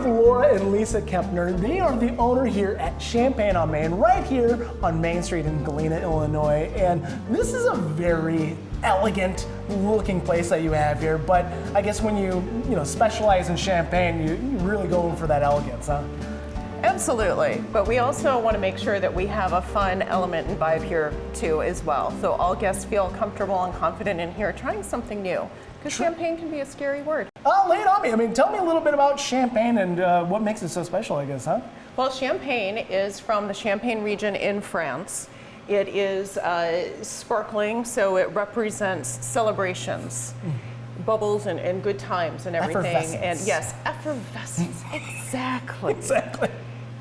with Laura and Lisa Kempner. They are the owner here at Champagne on Main, right here on Main Street in Galena, Illinois. And this is a very elegant looking place that you have here, but I guess when you specialize in champagne, you really go in for that elegance, huh? Absolutely, but we also want to make sure that we have a fun element and vibe here too as well. So all guests feel comfortable and confident in here trying something new, because champagne can be a scary word. Lay it on me. I mean, tell me a little bit about Champagne and what makes it so special, I guess, huh? Well, Champagne is from the Champagne region in France. It is sparkling, so it represents celebrations, bubbles and good times and everything. Effervescence. And yes, effervescence, exactly. Exactly.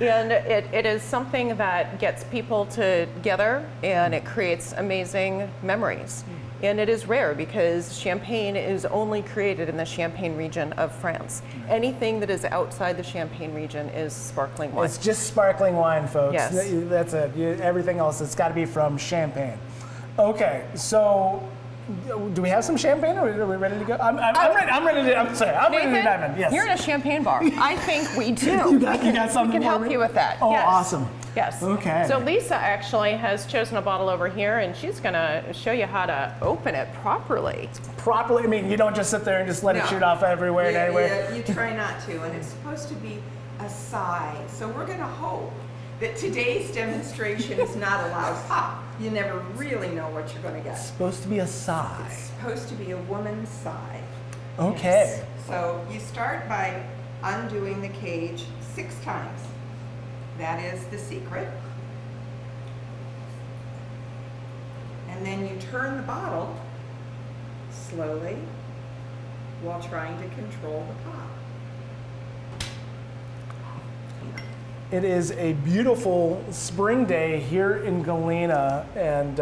And it is something that gets people together, and it creates amazing memories. And it is rare because champagne is only created in the Champagne region of France. Anything that is outside the Champagne region is sparkling wine. It's just sparkling wine, folks. Yes. That's it. Everything else, it's got to be from Champagne. Okay, so do we have some champagne? Are we ready to go? I'm ready. I'm ready to dive in. Yes. You're in a champagne bar. I think we do. You got something? We can help you with that. Oh, yes. Awesome. Yes. Okay. So Lisa actually has chosen a bottle over here, and she's going to show you how to open it properly. Properly? I mean, you don't just sit there and just let it shoot off everywhere and anywhere. Yeah, you try not to, and it's supposed to be a sigh. So we're going to hope that today's demonstration is not a loud pop. You never really know what you're going to get. It's supposed to be a sigh. It's supposed to be a woman's sigh. Okay. Yes. So you start by undoing the cage 6 times. That is the secret. And then you turn the bottle slowly while trying to control the pop. It is a beautiful spring day here in Galena, and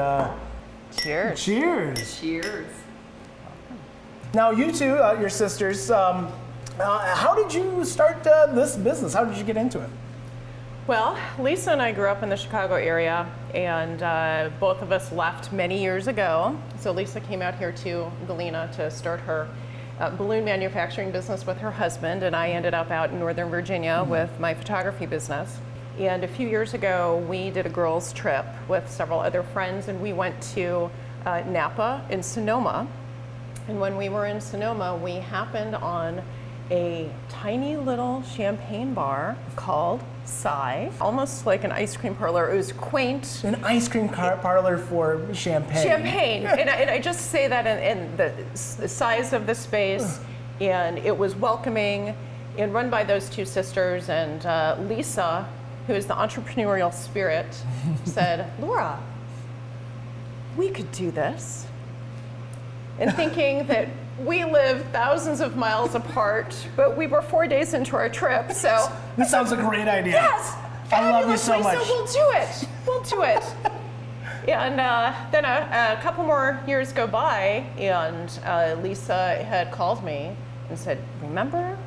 Cheers. cheers. Cheers. Now, you two, your sisters, how did you start this business? How did you get into it? Well, Lisa and I grew up in the Chicago area, and both of us left many years ago. So Lisa came out here to Galena to start her balloon manufacturing business with her husband, and I ended up out in Northern Virginia with my photography business. And a few years ago, we did a girls' trip with several other friends, and we went to Napa in Sonoma. And when we were in Sonoma, we happened on a tiny little champagne bar called Psy, almost like an ice cream parlor. It was quaint. An ice cream parlor for champagne. Champagne, and I just say that in the size of the space, and it was welcoming and run by those two sisters. And Lisa, who is the entrepreneurial spirit, said, "Laura, we could do this." And thinking that we live thousands of miles apart, but we were 4 days into our trip, so. This sounds a great idea. Yes! I love you so much. So we'll do it. We'll do it. And then a couple more years go by, and Lisa had called me and said, "Remember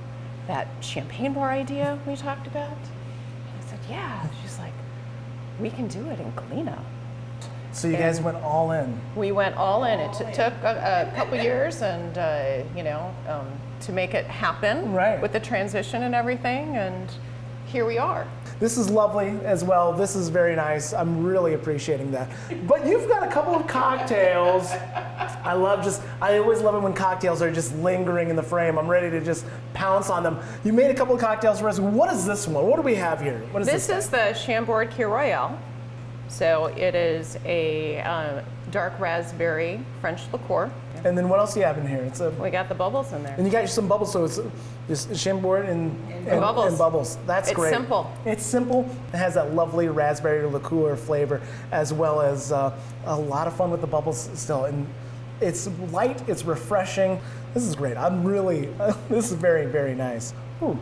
that champagne bar idea we talked about?" And I said, "Yeah." She's like, "We can do it in Galena." So you guys went all in. We went all in. It took a couple years, and to make it happen with the transition and everything, and here we are. This is lovely as well. This is very nice. I'm really appreciating that. But you've got a couple of cocktails. I always love it when cocktails are just lingering in the frame. I'm ready to just pounce on them. You made a couple of cocktails for us. What is this one? What do we have here? What is this? This is the Chambord Kir Royale. So it is a dark raspberry French liqueur. And then what else do you have in here? We got the bubbles in there. And you got some bubbles, so it's just Chambord and bubbles. That's great. It's simple. It's simple. It has that lovely raspberry liqueur flavor, as well as a lot of fun with the bubbles still. And it's light, it's refreshing. This is great. This is very, very nice. Ooh.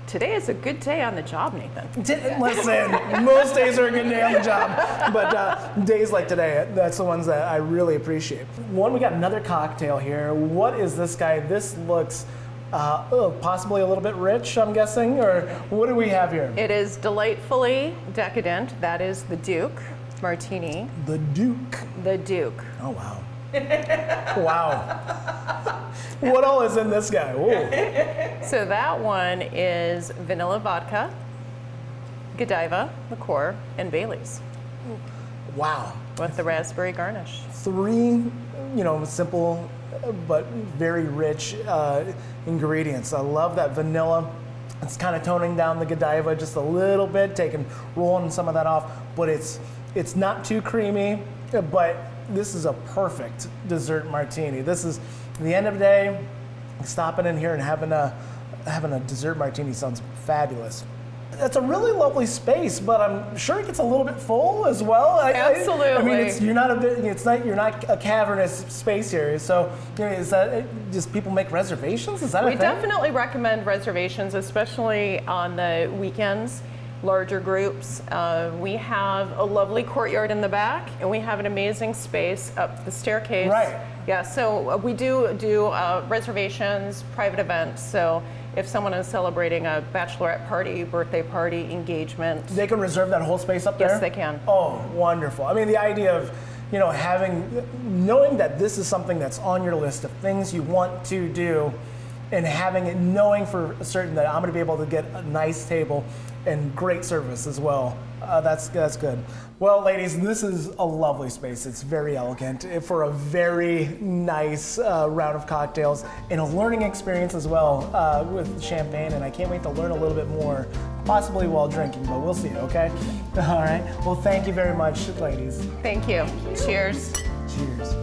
Today is a good day on the job, Nathan. Listen, most days are a good day on the job, but days like today, that's the ones that I really appreciate. We got another cocktail here. What is this guy? This looks possibly a little bit rich, I'm guessing, or what do we have here? It is delightfully decadent. That is the Duke Martini. The Duke. The Duke. Oh, wow. Wow. What all is in this guy? Ooh. So that one is vanilla vodka, Godiva liqueur, and Bailey's Wow. with the raspberry garnish. 3, simple but very rich ingredients. I love that vanilla. It's kind of toning down the Godiva just a little bit, rolling some of that off, but it's not too creamy, but this is a perfect dessert martini. This is, at the end of the day, stopping in here and having a dessert martini sounds fabulous. It's a really lovely space, but I'm sure it gets a little bit full as well. Absolutely. You're not a cavernous space here. So, is that just people make reservations? Is that a We thing? definitely recommend reservations, especially on the weekends, larger groups. We have a lovely courtyard in the back, and we have an amazing space up the staircase. Right. Yeah, so we do reservations, private events. So if someone is celebrating a bachelorette party, birthday party, engagement. They can reserve that whole space up there? Yes, they can. Oh, wonderful. I mean, the idea of, knowing that this is something that's on your list of things you want to do, and knowing for certain that I'm going to be able to get a nice table and great service as well. That's good. Well, ladies, this is a lovely space. It's very elegant for a very nice round of cocktails and a learning experience as well with champagne. And I can't wait to learn a little bit more, possibly while drinking, but we'll see, okay? All right. Well, thank you very much, ladies. Thank you. Cheers. Cheers.